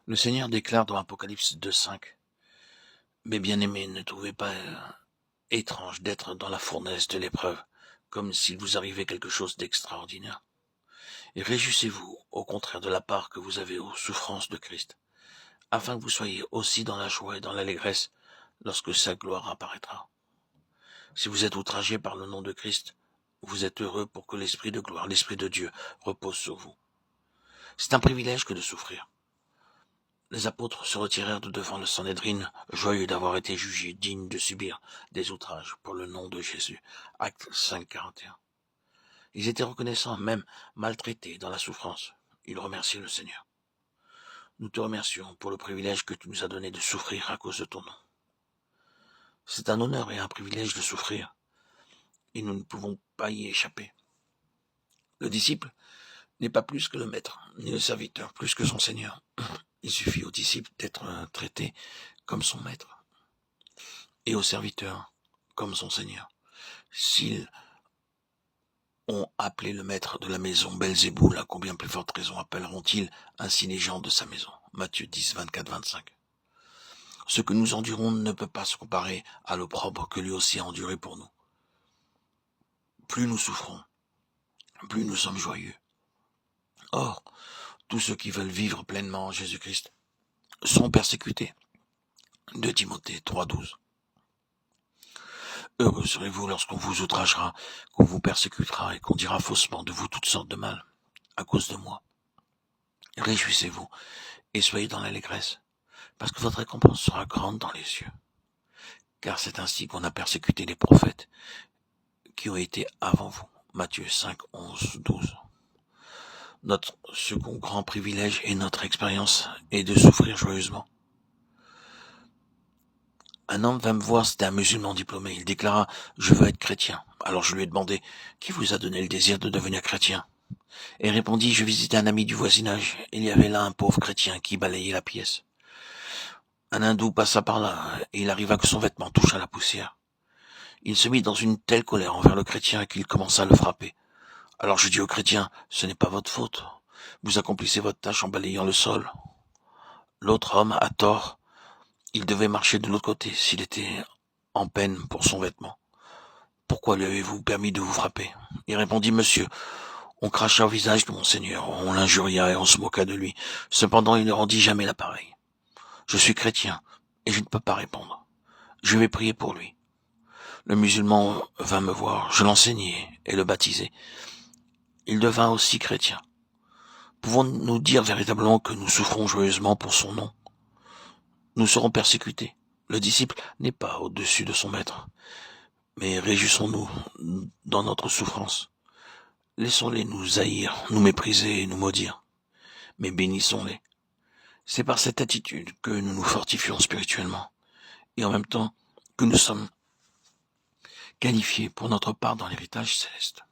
Le Seigneur déclare dans Apocalypse 2,5 : « Mes bien-aimés, ne trouvez pas étrange d'être dans la fournaise de l'épreuve, comme s'il vous arrivait quelque chose d'extraordinaire. Et réjouissez-vous, au contraire de la part que vous avez aux souffrances de Christ, afin que vous soyez aussi dans la joie et dans l'allégresse lorsque sa gloire apparaîtra. Si vous êtes outragés par le nom de Christ, vous êtes heureux pour que l'Esprit de gloire, l'Esprit de Dieu, repose sur vous. C'est un privilège que de souffrir. Les apôtres se retirèrent de devant le Sanhédrin, joyeux d'avoir été jugés dignes de subir des outrages pour le nom de Jésus. Actes 5, 41. Ils étaient reconnaissants, même maltraités dans la souffrance. Ils remerciaient le Seigneur. Nous te remercions pour le privilège que tu nous as donné de souffrir à cause de ton nom. C'est un honneur et un privilège de souffrir, et nous ne pouvons pas y échapper. Le disciple n'est pas plus que le maître, ni le serviteur plus que son Seigneur. Il suffit au disciple d'être traité comme son maître, et au serviteur comme son Seigneur. S'ils ont appelé le maître de la maison Belzéboul, à combien plus forte raison appelleront-ils ainsi les gens de sa maison? Matthieu 10, 24, 25. Ce que nous endurons ne peut pas se comparer à l'opprobre que lui aussi a enduré pour nous. Plus nous souffrons, plus nous sommes joyeux. Or, tous ceux qui veulent vivre pleinement en Jésus-Christ sont persécutés. 2 Timothée 3, 12. Heureux serez-vous lorsqu'on vous outragera, qu'on vous persécutera et qu'on dira faussement de vous toutes sortes de mal à cause de moi. Réjouissez-vous et soyez dans l'allégresse, parce que votre récompense sera grande dans les cieux. Car c'est ainsi qu'on a persécuté les prophètes qui ont été avant vous. Matthieu 5, 11, 12. Notre second grand privilège et notre expérience est de souffrir joyeusement. Un homme vint me voir, c'était un musulman diplômé. Il déclara : « Je veux être chrétien. » Alors je lui ai demandé : « Qui vous a donné le désir de devenir chrétien ?» Et il répondit : « Je visitais un ami du voisinage. Il y avait là un pauvre chrétien qui balayait la pièce. Un hindou passa par là, et il arriva que son vêtement toucha la poussière. Il se mit dans une telle colère envers le chrétien qu'il commença à le frapper. Alors je dis au chrétien : « Ce n'est pas votre faute. Vous accomplissez votre tâche en balayant le sol. » L'autre homme a tort. Il devait marcher de l'autre côté s'il était en peine pour son vêtement. Pourquoi lui avez-vous permis de vous frapper ? Il répondit : « Monsieur, on cracha au visage de mon Seigneur, on l'injuria et on se moqua de lui. Cependant, il ne rendit jamais l'appareil. Je suis chrétien et je ne peux pas répondre. Je vais prier pour lui. » Le musulman vint me voir, je l'enseignai et le baptisai. Il devint aussi chrétien. Pouvons-nous dire véritablement que nous souffrons joyeusement pour son nom ? Nous serons persécutés. Le disciple n'est pas au-dessus de son maître. Mais réjouissons-nous dans notre souffrance. Laissons-les nous haïr, nous mépriser et nous maudire. Mais bénissons-les. C'est par cette attitude que nous nous fortifions spirituellement. Et en même temps que nous sommes qualifiés pour notre part dans l'héritage céleste.